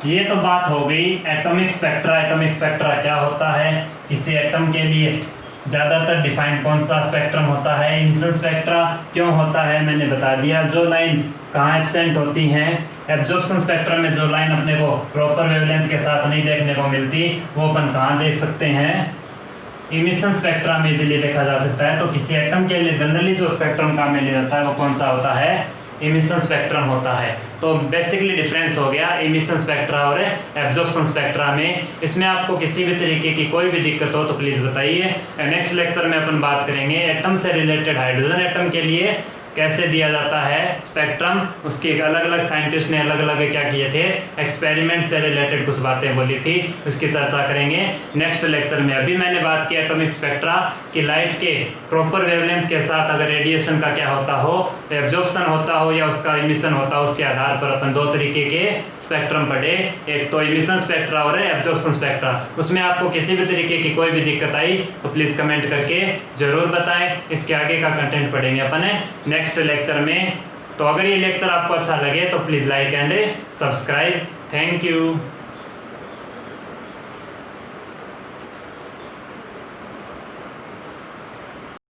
ये तो बात हो गई एटॉमिक स्पेक्ट्रा। एटॉमिक स्पेक्ट्रा क्या होता है, किसी एटम के लिए ज़्यादातर डिफाइन कौन सा स्पेक्ट्रम होता है, इमिशन स्पेक्ट्रा क्यों होता है मैंने बता दिया। जो लाइन कहाँ एब्सेंट होती हैं, एब्जॉर्प्शन स्पेक्ट्रम में जो लाइन अपने को प्रॉपर वेवलेंथ के साथ नहीं देखने को मिलती, वो अपन कहाँ देख सकते हैं, इमिशन स्पेक्ट्रा में इजीली देखा जा सकता है। तो किसी एटम के लिए जनरली जो स्पेक्ट्रम काम में लिया जाता है वो कौन सा होता है, इमिशन स्पेक्ट्रम होता है। तो बेसिकली डिफरेंस हो गया इमिशन स्पेक्ट्रा और एब्जॉर्प्शन स्पेक्ट्रा में। इसमें आपको किसी भी तरीके की कोई भी दिक्कत हो तो प्लीज़ बताइए। नेक्स्ट लेक्चर में अपन बात करेंगे एटम से रिलेटेड हाइड्रोजन एटम के लिए कैसे दिया जाता है स्पेक्ट्रम, उसकी अलग अलग साइंटिस्ट ने अलग अलग क्या किए थे, एक्सपेरिमेंट से रिलेटेड कुछ बातें बोली थी, उसकी चर्चा करेंगे नेक्स्ट लेक्चर में। अभी मैंने बात की एटॉमिक स्पेक्ट्रा की लाइट के प्रॉपर वेवलेंथ के साथ अगर रेडिएशन का क्या होता हो, एब्जॉर्प्शन होता हो या उसका इमिशन होता हो, उसके आधार पर अपन दो तरीके के स्पेक्ट्रम पढ़े, एक तो इमिशन स्पेक्ट्रा और एब्जॉर्प्शन स्पेक्ट्रा। उसमें आपको किसी भी तरीके की कोई भी दिक्कत आई तो प्लीज़ कमेंट करके ज़रूर बताएं। इसके आगे का कंटेंट पढ़ेंगे अपन नेक्स्ट लेक्चर में। तो अगर ये लेक्चर आपको अच्छा लगे तो please like and subscribe. Thank you.